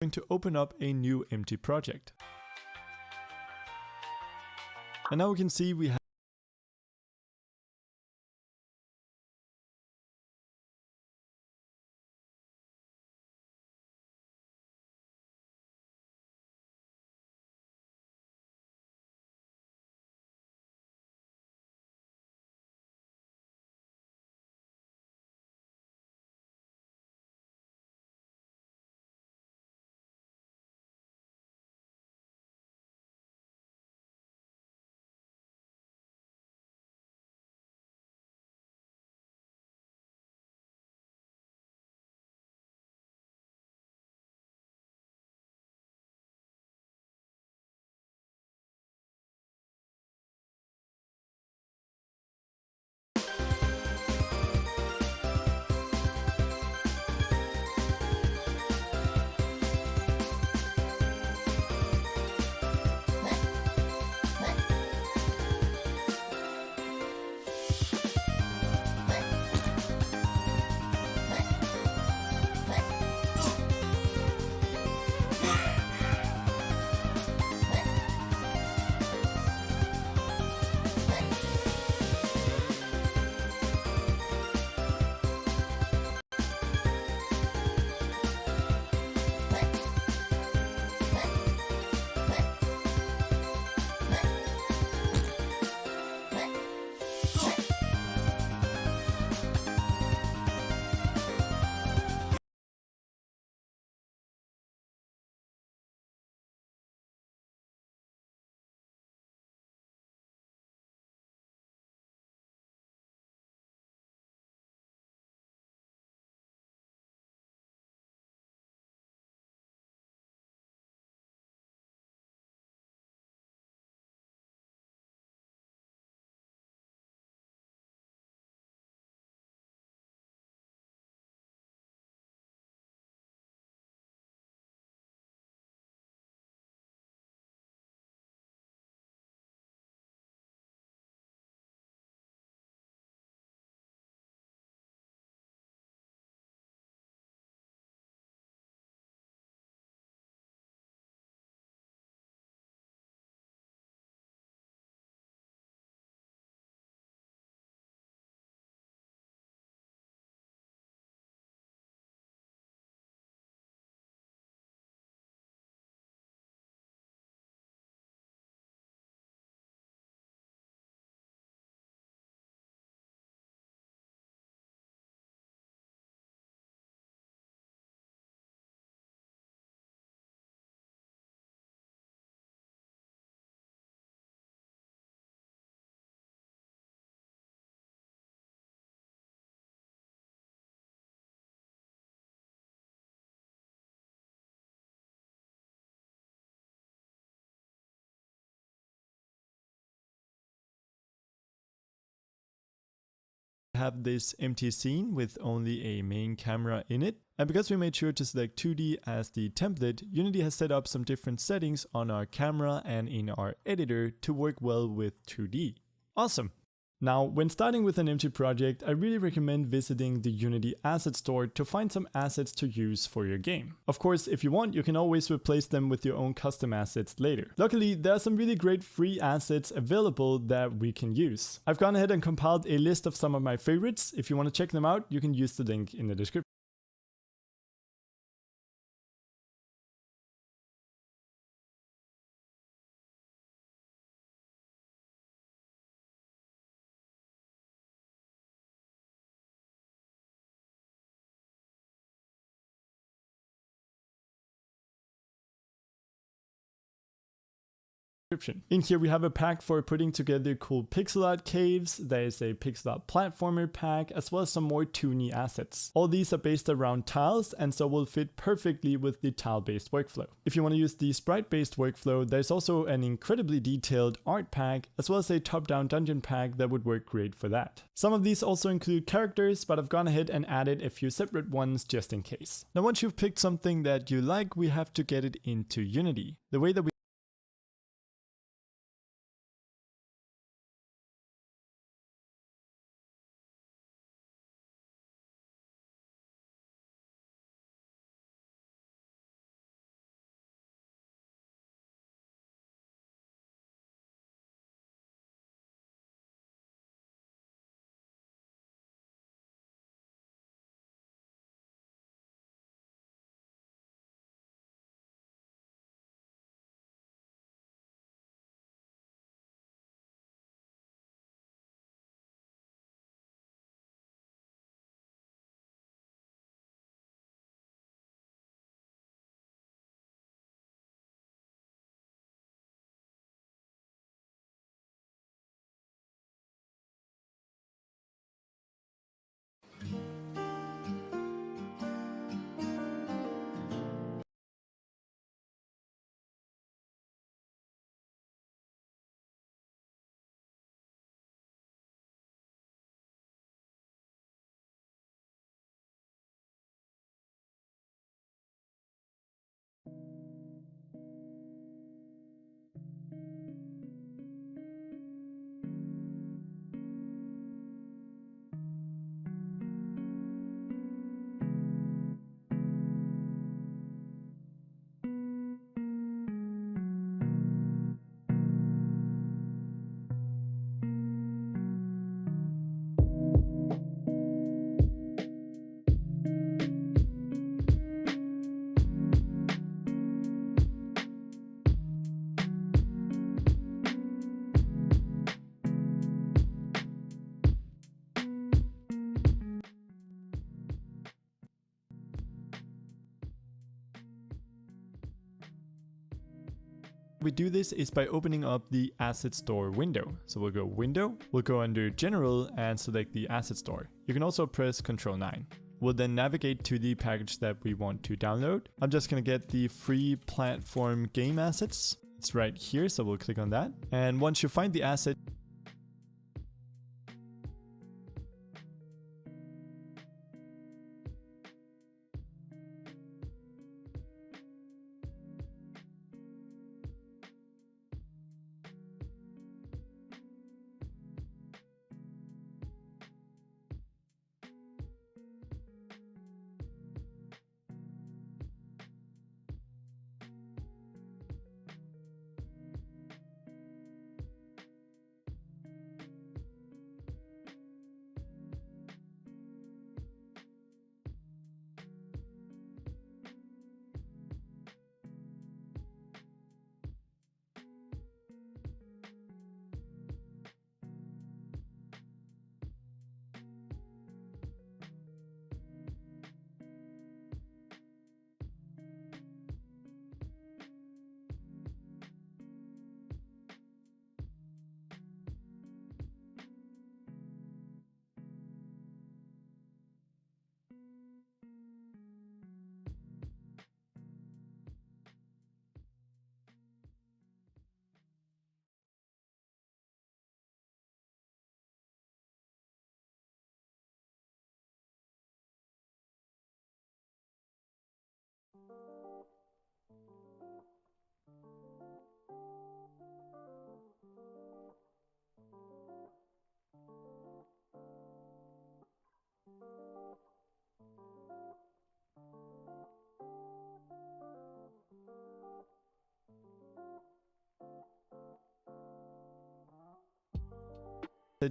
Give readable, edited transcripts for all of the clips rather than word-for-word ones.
going to open up a new empty project. And now we can see we have this empty scene with only a main camera in it. And because we made sure to select 2D as the template, Unity has set up some different settings on our camera and in our editor to work well with 2D. Awesome! Now, when starting with an empty project, I really recommend visiting the Unity Asset Store to find some assets to use for your game. Of course, if you want, you can always replace them with your own custom assets later. Luckily, there are some really great free assets available that we can use. I've gone ahead and compiled a list of some of my favorites. If you want to check them out, you can use the link in the description. In here we have a pack for putting together cool pixel art caves, there is a pixel art platformer pack, as well as some more toony assets. All these are based around tiles and so will fit perfectly with the tile-based workflow. If you want to use the sprite-based workflow, there's also an incredibly detailed art pack, as well as a top-down dungeon pack that would work great for that. Some of these also include characters, but I've gone ahead and added a few separate ones just in case. Now once you've picked something that you like, we have to get it into Unity. The way that we We do this is by opening up the Asset Store window. So we'll go Window, we'll go under General and select the Asset Store. You can also press Ctrl 9. We'll then navigate to the package that we want to download. I'm just going to get the free platform game assets. It's right here, so we'll click on that. And once you find the asset,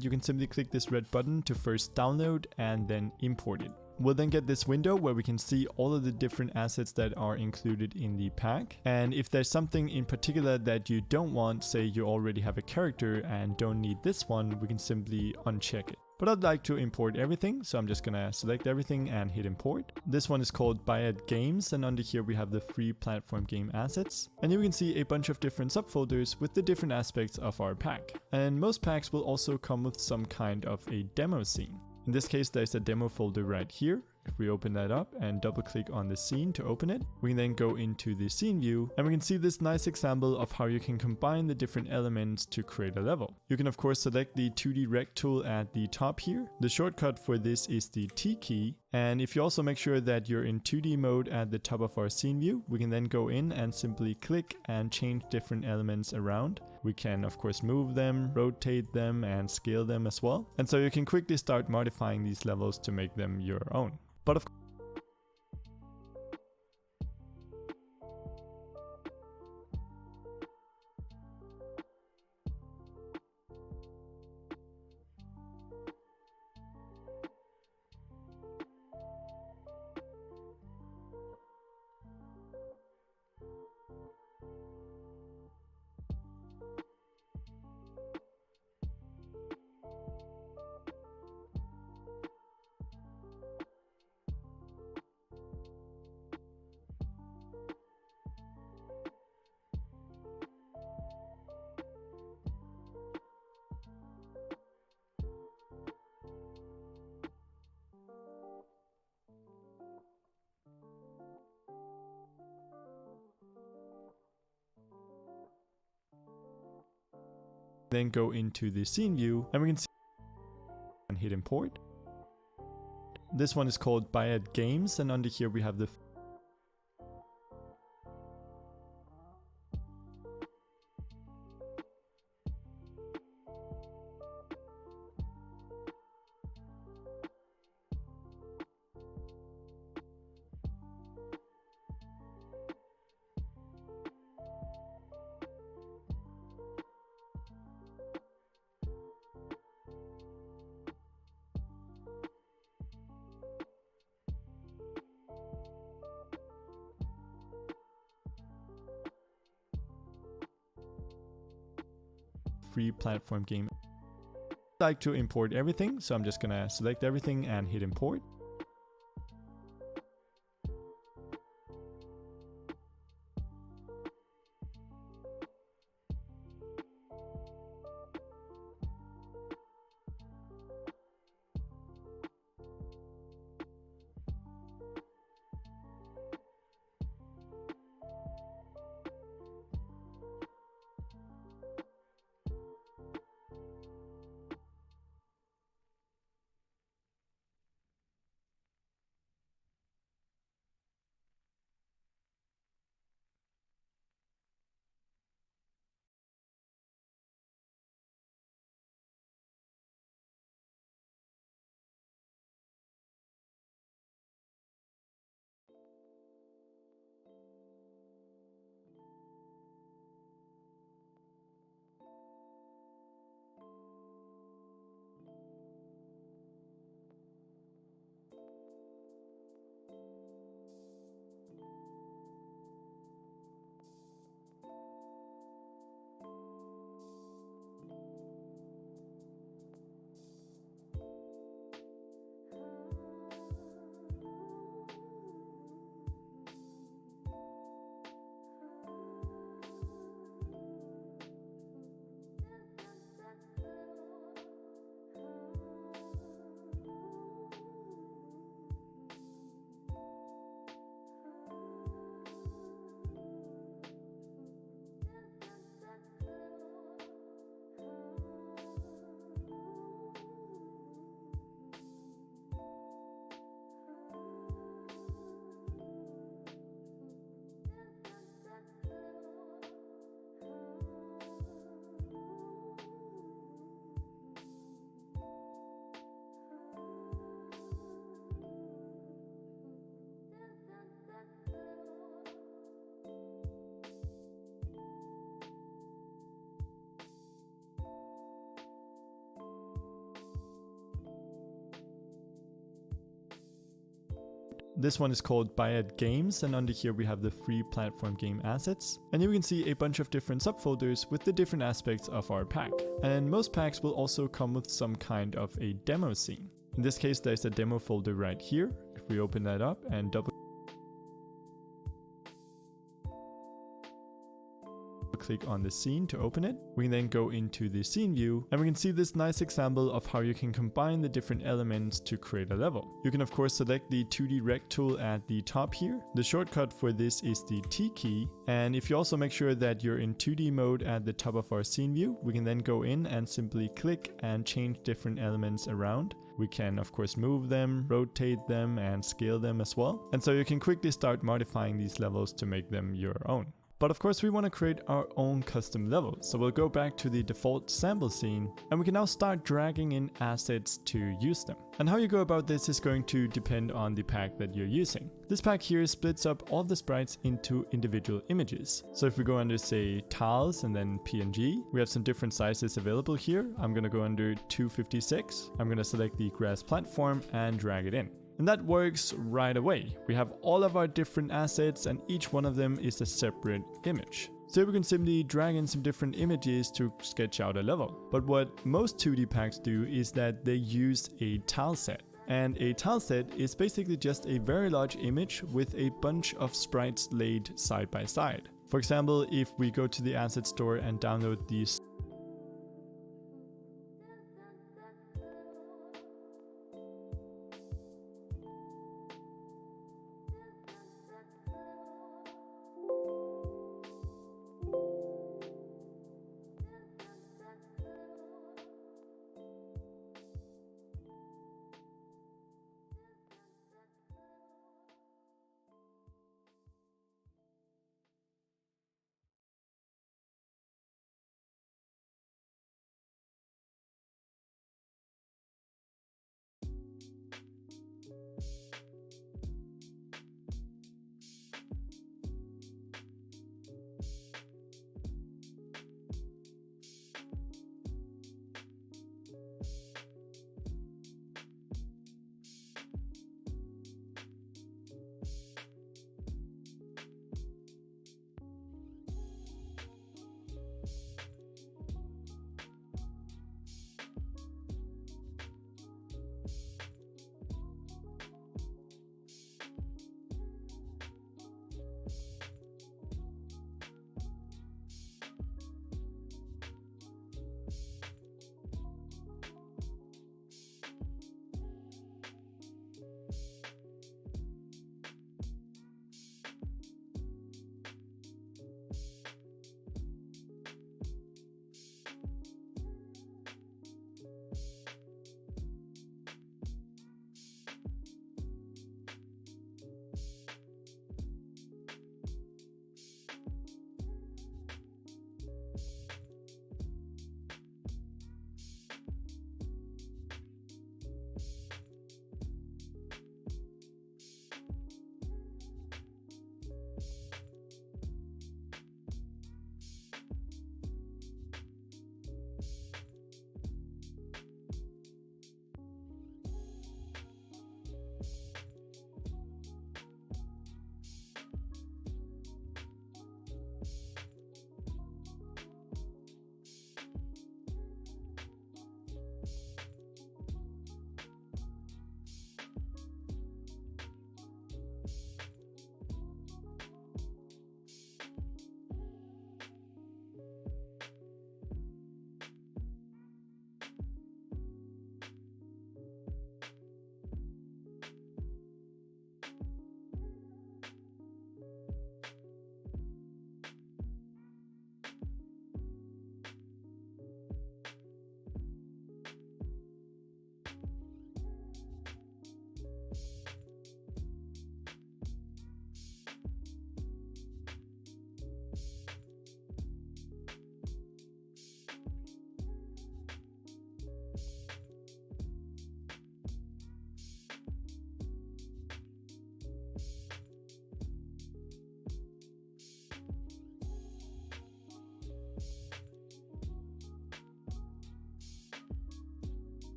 you can simply click this red button to first download and then import it. We'll then get this window where we can see all of the different assets that are included in the pack. And if there's something in particular that you don't want, say you already have a character and don't need this one, we can simply uncheck it. But I'd like to import everything, so I'm just gonna select everything and hit import. This one is called Bayad Games, and under here we have the free platform game assets. And you can see a bunch of different subfolders with the different aspects of our pack. And most packs will also come with some kind of a demo scene. In this case, there's a demo folder right here. If we open that up and double click on the scene to open it, we can then go into the scene view and we can see this nice example of how you can combine the different elements to create a level. You can of course select the 2D Rect tool at the top here. The shortcut for this is the T key. And if you also make sure that you're in 2D mode at the top of our scene view, we can then go in and simply click and change different elements around. We can of course move them, rotate them and scale them as well. And so you can quickly start modifying these levels to make them your own. But of then go into the scene view and we can see and hit import. This one is called Bayad Games, and under here we have the free platform game. I'd like to import everything, so I'm just gonna select everything and hit import. This one is called Bayad Games, and under here we have the free platform game assets. And here we can see a bunch of different subfolders with the different aspects of our pack. And most packs will also come with some kind of a demo scene. In this case, there's a demo folder right here. If we open that up and double click on the scene to open it, we can then go into the scene view and we can see this nice example of how you can combine the different elements to create a level. You can of course select the 2D Rect tool at the top here. The shortcut for this is the T key, and if you also make sure that you're in 2D mode at the top of our scene view, we can then go in and simply click and change different elements around. We can of course move them, rotate them, and scale them as well. And so you can quickly start modifying these levels to make them your own. But of course we want to create our own custom level, so we'll go back to the default sample scene and we can now start dragging in assets to use them. And how you go about this is going to depend on the pack that you're using. This pack here splits up all the sprites into individual images. So if we go under say tiles and then PNG, we have some different sizes available here. I'm going to go under 256. I'm going to select the grass platform and drag it in. And that works right away. We have all of our different assets and each one of them is a separate image. So we can simply drag in some different images to sketch out a level. But what most 2D packs do is that they use a tile set. And a tile set is basically just a very large image with a bunch of sprites laid side by side. For example, if we go to the asset store and download these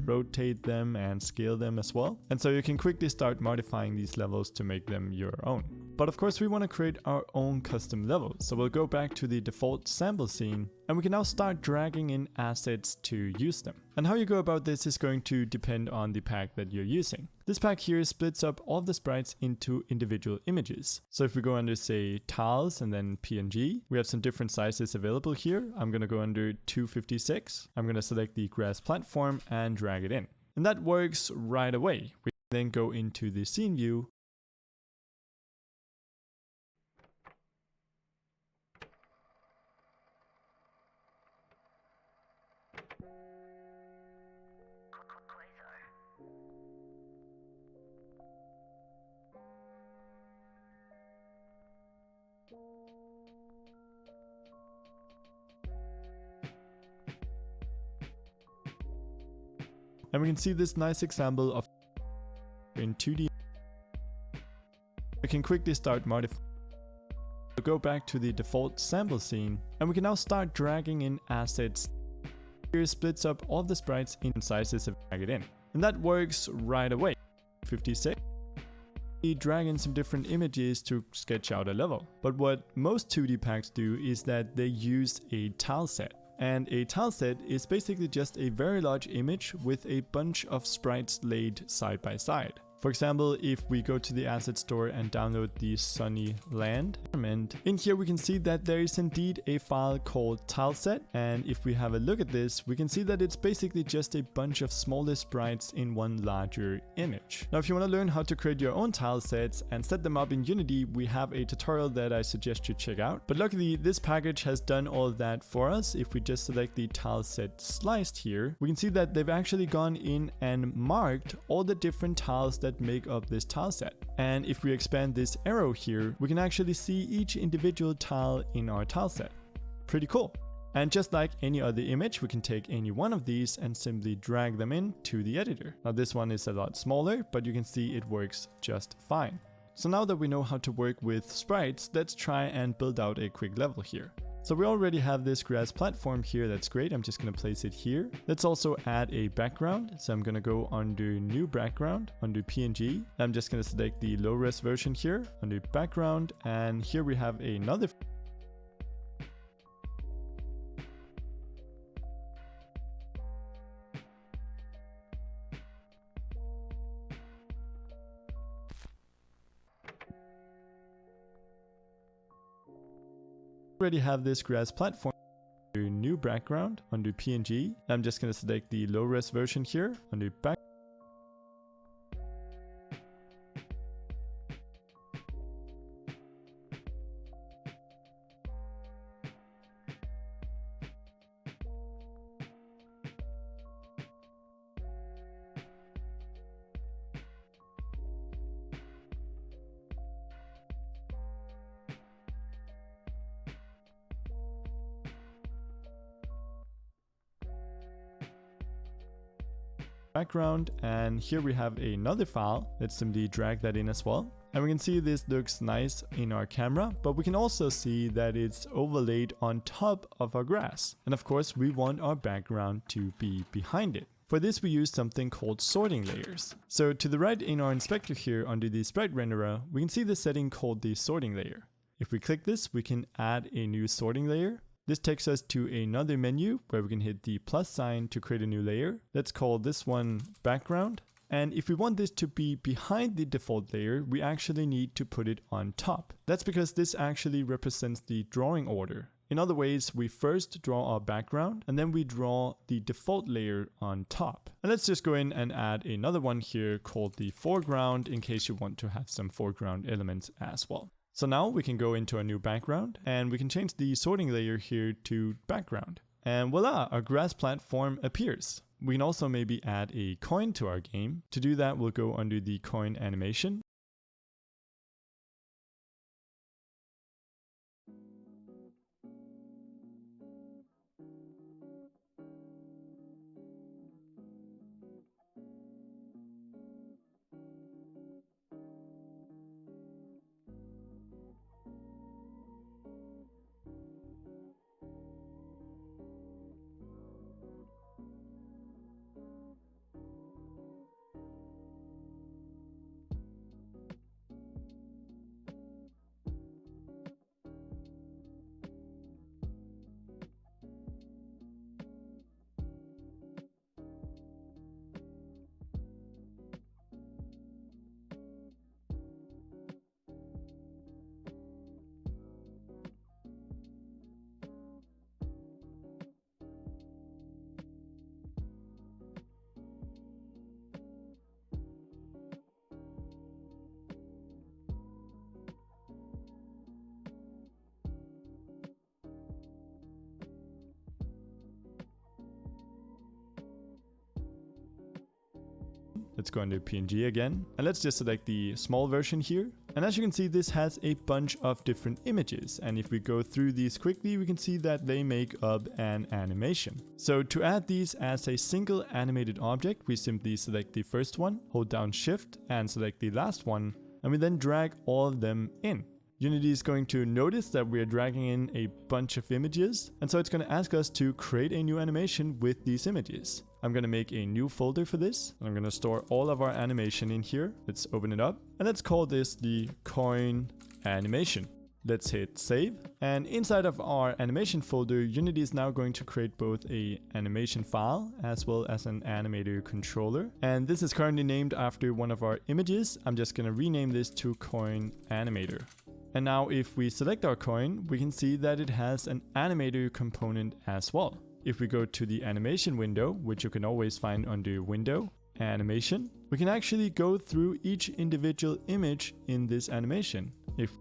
rotate them and scale them as well. And so you can quickly start modifying these levels to make them your own. But of course we want to create our own custom level. So we'll go back to the default sample scene and we can now start dragging in assets to use them. And how you go about this is going to depend on the pack that you're using. This pack here splits up all the sprites into individual images. So if we go under, say, tiles and then PNG, we have some different sizes available here. I'm going to go under 256. I'm going to select the grass platform and drag it in. And that works right away. We then go into the scene view. And we can see this nice example of in 2D. We can quickly start modifying. We'll go back to the default sample scene and we can now start dragging in assets. Here splits up all the sprites in sizes and drag it in. And that works right away. 56. We drag in some different images to sketch out a level. But what most 2D packs do is that they use a tile set. And a tileset is basically just a very large image with a bunch of sprites laid side by side. For example, if we go to the asset store and download the Sunny Land environment, in here we can see that there is indeed a file called tileset, and if we have a look at this, we can see that it's basically just a bunch of smaller sprites in one larger image. Now if you want to learn how to create your own tilesets and set them up in Unity, we have a tutorial that I suggest you check out. But luckily this package has done all of that for us. If we just select the tileset sliced here, we can see that they've actually gone in and marked all the different tiles that make up this tile set. And if we expand this arrow here, we can actually see each individual tile in our tile set. Pretty cool. And just like any other image, we can take any one of these and simply drag them in to the editor. Now this one is a lot smaller, but you can see it works just fine. So now that we know how to work with sprites, let's try and build out a quick level here. So we already have this grass platform here, that's great. I'm just going to place it here. Let's also add a background. So I'm going to go under new background, under PNG. I'm just going to select the low res version here, under background, and here we have another already have this grass platform, new background, under PNG. I'm just going to select the low res version here, under back. Background, and here we have another file. Let's simply drag that in as well. And we can see this looks nice in our camera, but we can also see that it's overlaid on top of our grass. And of course, we want our background to be behind it. For this, we use something called sorting layers. So to the right in our inspector here under the sprite renderer, we can see the setting called the sorting layer. If we click this, we can add a new sorting layer. This takes us to another menu where we can hit the plus sign to create a new layer. Let's call this one background. And if we want this to be behind the default layer, we actually need to put it on top. That's because this actually represents the drawing order. In other ways, we first draw our background and then we draw the default layer on top. And let's just go in and add another one here called the foreground in case you want to have some foreground elements as well. So now we can go into a new background and we can change the sorting layer here to background. And voila, our grass platform appears. We can also maybe add a coin to our game. To do that, we'll go under the coin animation. Let's go into PNG again, and let's just select the small version here. And as you can see, this has a bunch of different images. And if we go through these quickly, we can see that they make up an animation. So to add these as a single animated object, we simply select the first one, hold down Shift and select the last one, and we then drag all of them in. Unity is going to notice that we are dragging in a bunch of images, and so it's going to ask us to create a new animation with these images. I'm going to make a new folder for this, and I'm going to store all of our animation in here. Let's open it up, and let's call this the coin animation. Let's hit save. And inside of our animation folder, Unity is now going to create both a animation file as well as an animator controller. And this is currently named after one of our images. I'm just going to rename this to coin animator. And now if we select our coin, we can see that it has an animator component as well. If we go to the animation window, which you can always find under window, animation, we can actually go through each individual image in this animation. If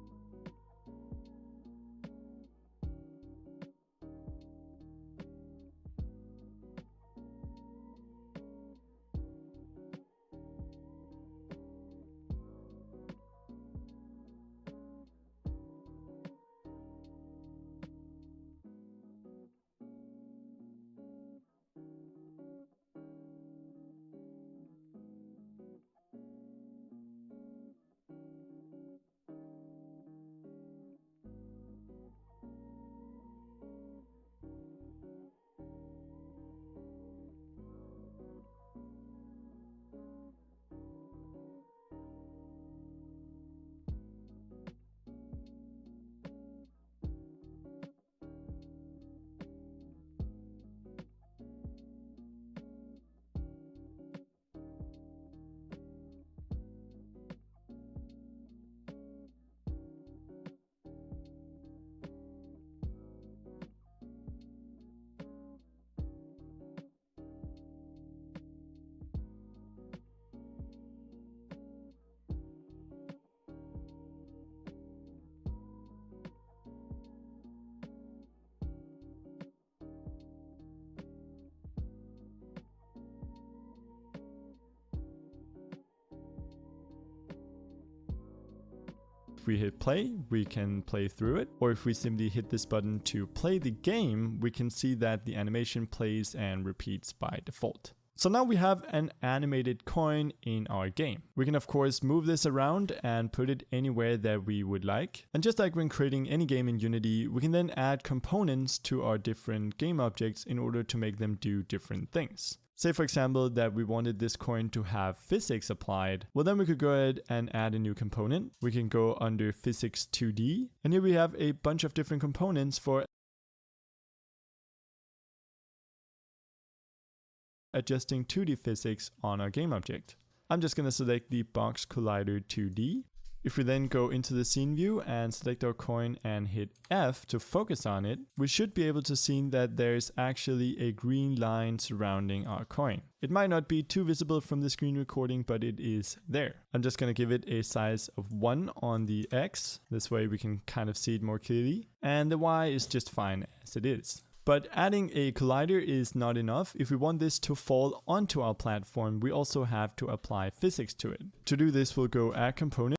we hit play, we can play through it, or if we simply hit this button to play the game, we can see that the animation plays and repeats by default. So now we have an animated coin in our game. We can of course move this around and put it anywhere that we would like. And just like when creating any game in Unity, we can then add components to our different game objects in order to make them do different things. Say for example that we wanted this coin to have physics applied. Well, then we could go ahead and add a new component. We can go under physics 2D, and here we have a bunch of different components for adjusting 2D physics on our game object. I'm just going to select the box collider 2D. If we then go into the scene view and select our coin and hit F to focus on it, we should be able to see that there's actually a green line surrounding our coin. It might not be too visible from the screen recording, but it is there. I'm just going to give it a size of 1 on the X. This way we can kind of see it more clearly. And the Y is just fine as it is. But adding a collider is not enough. If we want this to fall onto our platform, we also have to apply physics to it. To do this, we'll go add component.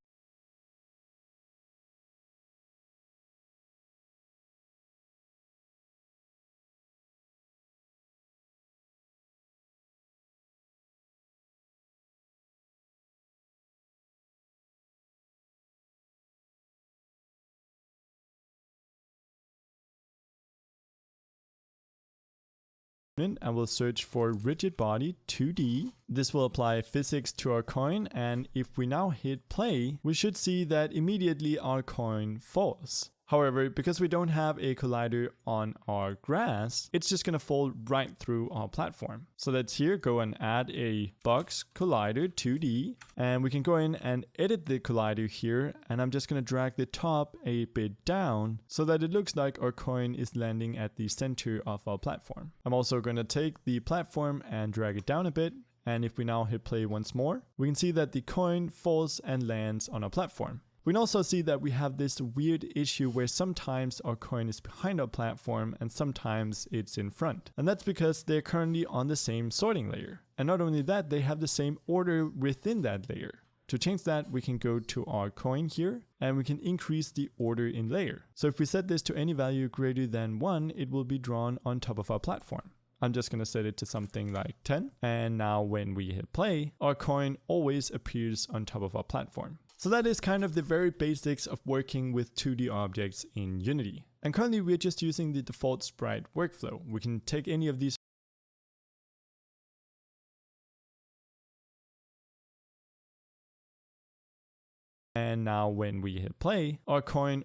And we'll search for rigid body 2D. This will apply physics to our coin, and if we now hit play, we should see that immediately our coin falls. However, because we don't have a collider on our grass, it's just going to fall right through our platform. So let's here go and add a box collider 2D, and we can go in and edit the collider here, and I'm just going to drag the top a bit down so that it looks like our coin is landing at the center of our platform. I'm also going to take the platform and drag it down a bit, and if we now hit play once more, we can see that the coin falls and lands on our platform. We can also see that we have this weird issue where sometimes our coin is behind our platform and sometimes it's in front. And that's because they're currently on the same sorting layer. And not only that, they have the same order within that layer. To change that, we can go to our coin here and we can increase the order in layer. So if we set this to any value greater than 1, it will be drawn on top of our platform. I'm just going to set it to something like 10. And now when we hit play, our coin always appears on top of our platform. So that is kind of the very basics of working with 2D objects in Unity. And currently we're just using the default sprite workflow. We can take any of these and now when we hit play, our coin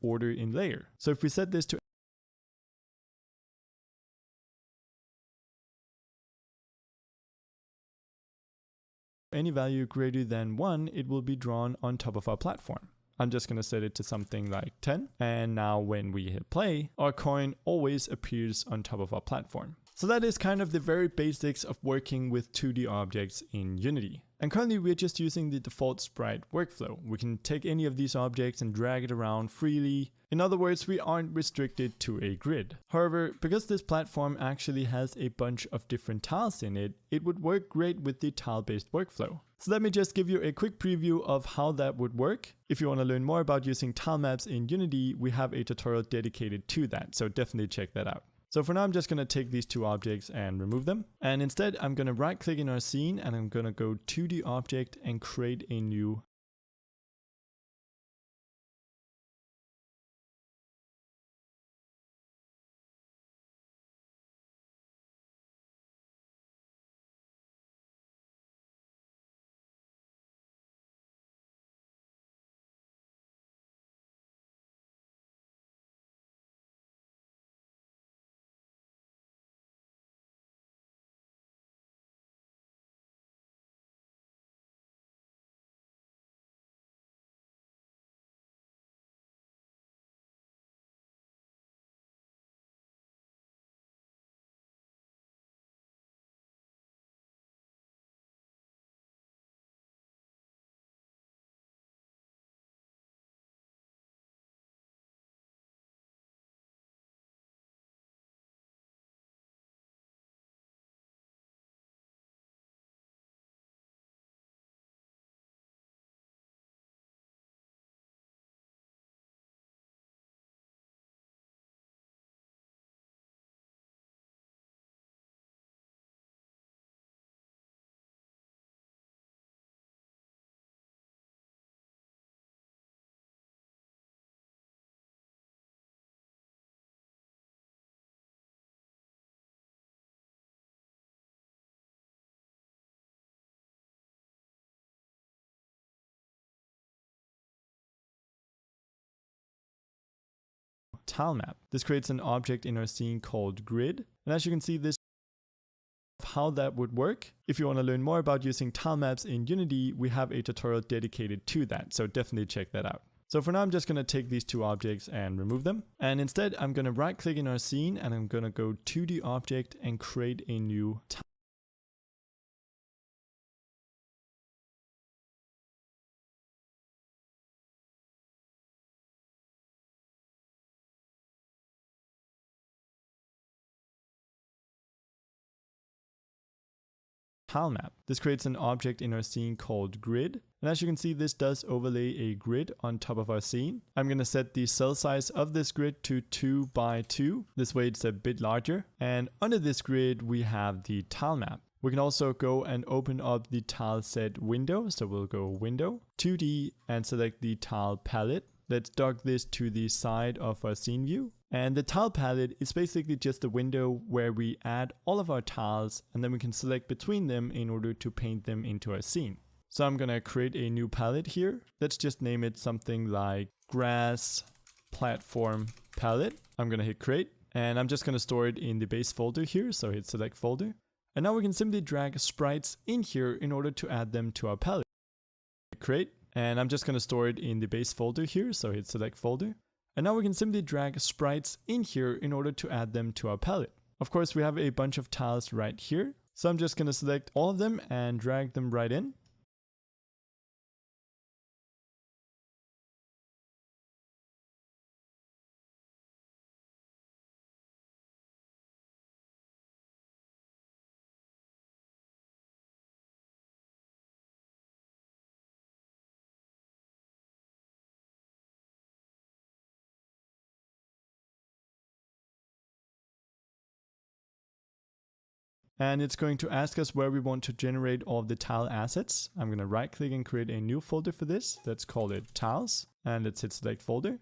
order in layer. So if we set this to any value greater than 1, it will be drawn on top of our platform. I'm just going to set it to something like 10. And now when we hit play, our coin always appears on top of our platform. So that is kind of the very basics of working with 2D objects in Unity. And currently we're just using the default sprite workflow. We can take any of these objects and drag it around freely. In other words, we aren't restricted to a grid. However, because this platform actually has a bunch of different tiles in it, it would work great with the tile-based workflow. So let me just give you a quick preview of how that would work. If you want to learn more about using tile maps in Unity, we have a tutorial dedicated to that, so definitely check that out. So for now, I'm just going to take these two objects and remove them. And instead, I'm going to right click in our scene and I'm going to go to the object and create a new tile map. This creates an object in our scene called grid. And as you can see, this how that would work. If you want to learn more about using tile maps in Unity, we have a tutorial dedicated to that, so definitely check that out. So for now, I'm just going to take these two objects and remove them. And instead, I'm going to right click in our scene and I'm going to go to the object and create a new tile. Tile map. This creates an object in our scene called grid. And as you can see, this does overlay a grid on top of our scene. I'm going to set the cell size of this grid to 2 by 2. This way it's a bit larger. And under this grid, we have the tile map. We can also go and open up the tile set window. So we'll go window, 2D, and select the tile palette. Let's dock this to the side of our scene view. And the tile palette is basically just a window where we add all of our tiles and then we can select between them in order to paint them into our scene. So I'm going to create a new palette here. Let's just name it something like grass platform palette. I'm going to hit create and I'm just going to store it in the base folder here. So hit select folder. And now we can simply drag sprites in here in order to add them to our palette. Create. And I'm just going to store it in the base folder here. So hit select folder. And now we can simply drag sprites in here in order to add them to our palette. Of course, we have a bunch of tiles right here. So I'm just going to select all of them and drag them right in. And it's going to ask us where we want to generate all of the tile assets. I'm going to right click and create a new folder for this. Let's call it tiles and let's hit select folder.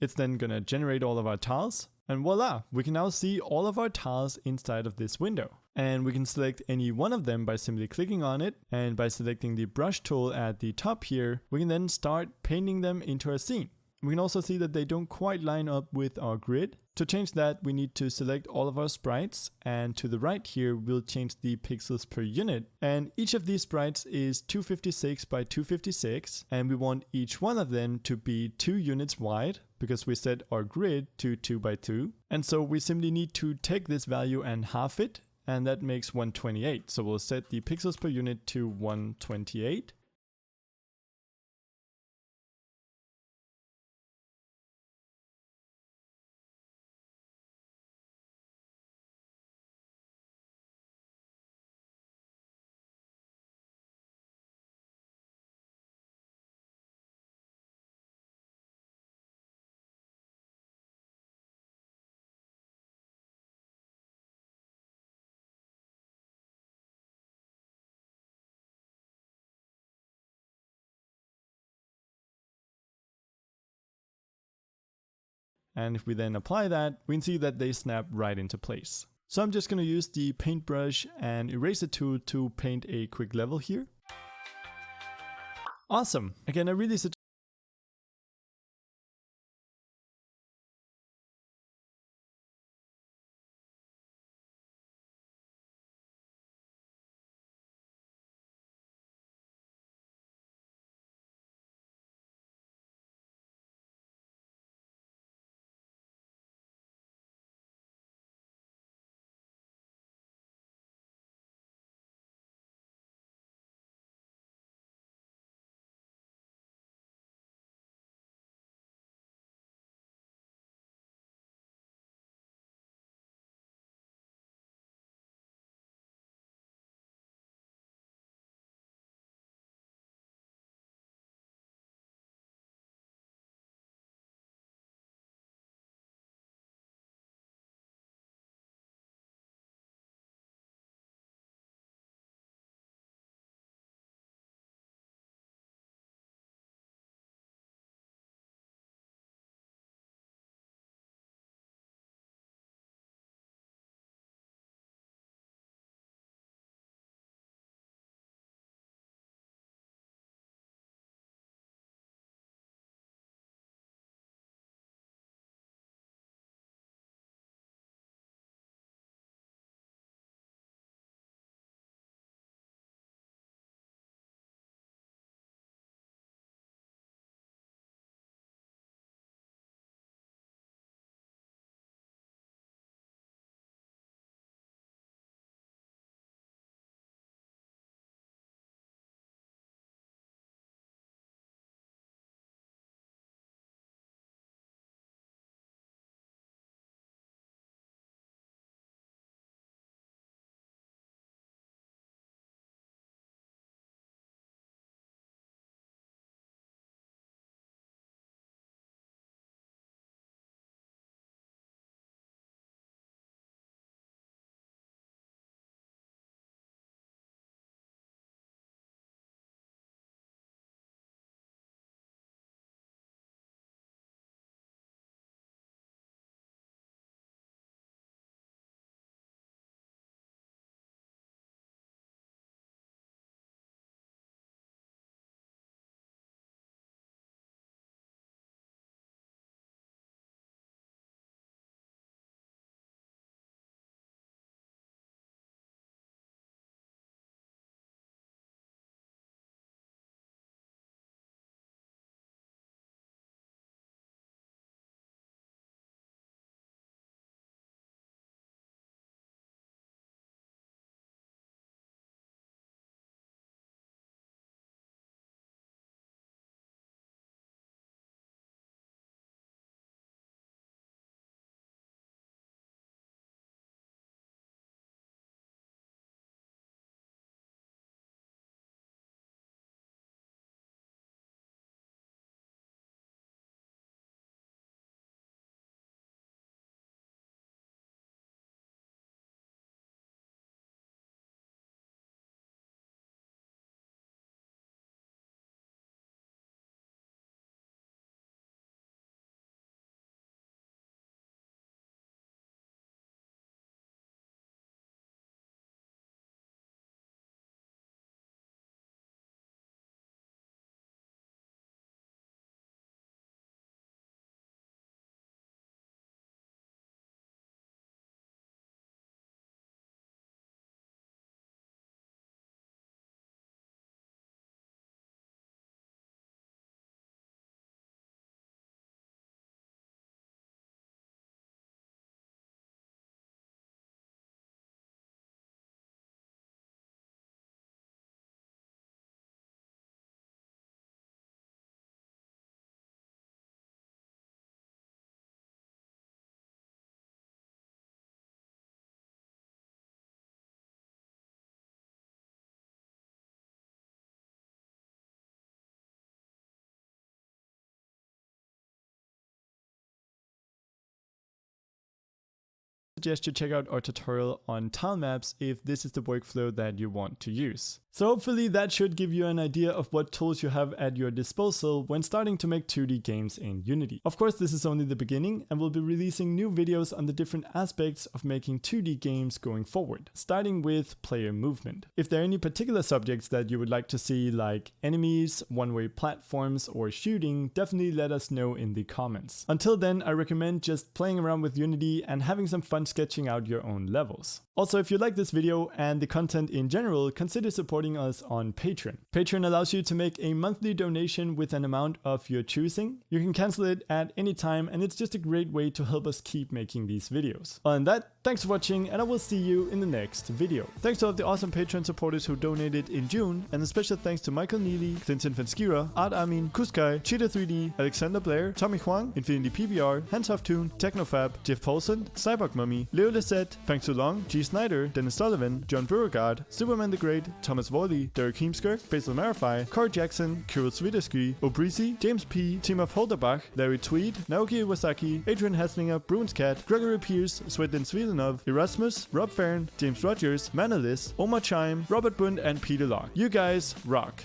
It's then going to generate all of our tiles and voila, we can now see all of our tiles inside of this window. And we can select any one of them by simply clicking on it, and by selecting the brush tool at the top here, we can then start painting them into our scene. We can also see that they don't quite line up with our grid. To change that, we need to select all of our sprites, and to the right here, we'll change the pixels per unit. And each of these sprites is 256 by 256, and we want each one of them to be 2 units wide, because we set our grid to 2 by 2. And so we simply need to take this value and half it, and that makes 128. So we'll set the pixels per unit to 128. And if we then apply that, we can see that they snap right into place. So I'm just going to use the paintbrush and eraser tool to paint a quick level here. Awesome. Again, I really suggest suggest you check out our tutorial on tile maps if this is the workflow that you want to use. So hopefully that should give you an idea of what tools you have at your disposal when starting to make 2D games in Unity. Of course, this is only the beginning, and we'll be releasing new videos on the different aspects of making 2D games going forward, starting with player movement. If there are any particular subjects that you would like to see, like enemies, one-way platforms, or shooting, definitely let us know in the comments. Until then, I recommend just playing around with Unity and having some fun sketching out your own levels. Also, if you like this video and the content in general, consider supporting us on Patreon. Patreon allows you to make a monthly donation with an amount of your choosing. You can cancel it at any time, and it's just a great way to help us keep making these videos. Other than that, thanks for watching, and I will see you in the next video. Thanks to all of the awesome Patreon supporters who donated in June, and a special thanks to Michael Neely, Clinton Fanskira, Art Amin, Kuskai, Cheetah3D, Alexander Blair, Tommy Huang, Infinity PBR, Hansoftune, Technofab, Jeff Paulson, Cyborg Mummy, Leo Lisette, Fang Long, G. Snyder, Dennis Sullivan, John Beauregard, Superman the Great, Thomas Worley, Derek Heemskirk, Faisal Marify, Car Jackson, Kirill Swiderski, Obrisi, James P, Tim of Holderbach, Larry Tweed, Naoki Iwasaki, Adrian Haslinger, Bruins Cat, Gregory Pierce, Svetlin Svilenov, Erasmus, Rob Farron, James Rogers, Manalis, Omar Chime, Robert Bund, and Peter Locke. You guys rock!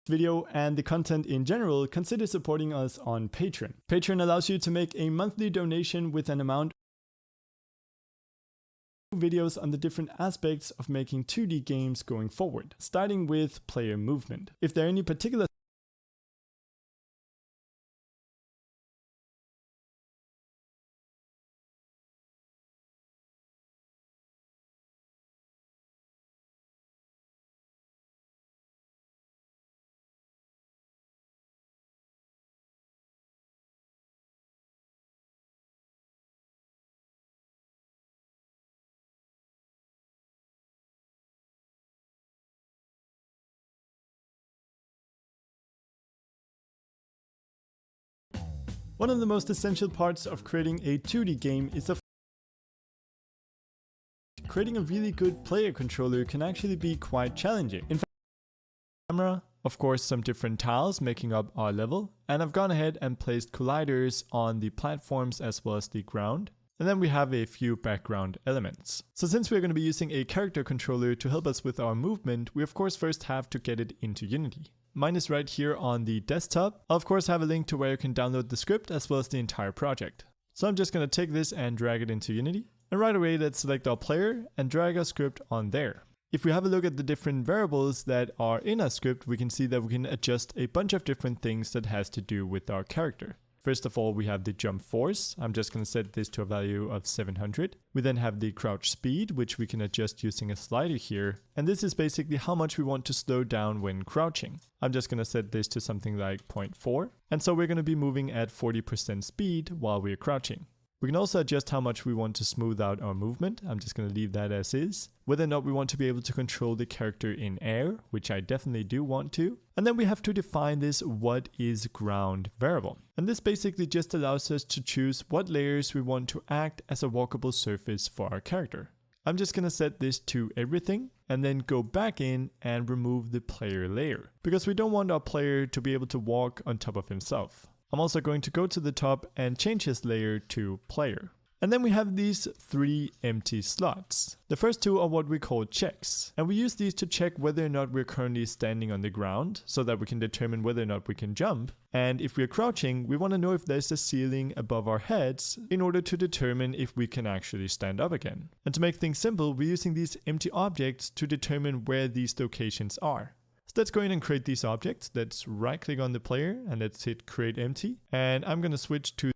Video and the content in general, consider supporting us on Patreon. Patreon allows you to make a monthly donation with an amount videos on the different aspects of making 2D games going forward, starting with player movement. If there are any particular One of the most essential parts of creating a 2D game is creating a really good player controller can actually be quite challenging. In fact, camera, of course, some different tiles making up our level, and I've gone ahead and placed colliders on the platforms as well as the ground. And then we have a few background elements. So since we're going to be using a character controller to help us with our movement, we of course first have to get it into Unity. Mine is right here on the desktop. I'll of course have a link to where you can download the script as well as the entire project. So I'm just going to take this and drag it into Unity. And right away, let's select our player and drag our script on there. If we have a look at the different variables that are in our script, we can see that we can adjust a bunch of different things that has to do with our character. First of all, we have the jump force. I'm just going to set this to a value of 700. We then have the crouch speed, which we can adjust using a slider here. And this is basically how much we want to slow down when crouching. I'm just going to set this to something like 0.4. And so we're going to be moving at 40% speed while we're crouching. We can also adjust how much we want to smooth out our movement. I'm just going to leave that as is. Whether or not we want to be able to control the character in air, which I definitely do want to. And then we have to define this what is ground variable. And this basically just allows us to choose what layers we want to act as a walkable surface for our character. I'm just going to set this to everything and then go back in and remove the player layer, because we don't want our player to be able to walk on top of himself. I'm also going to go to the top and change his layer to player. And then we have these 3 empty slots. The first 2 are what we call checks. And we use these to check whether or not we're currently standing on the ground so that we can determine whether or not we can jump. And if we're crouching, we want to know if there's a ceiling above our heads in order to determine if we can actually stand up again. And to make things simple, we're using these empty objects to determine where these locations are. So let's go in and create these objects. Let's right click on the player and let's hit create empty. And I'm going to switch to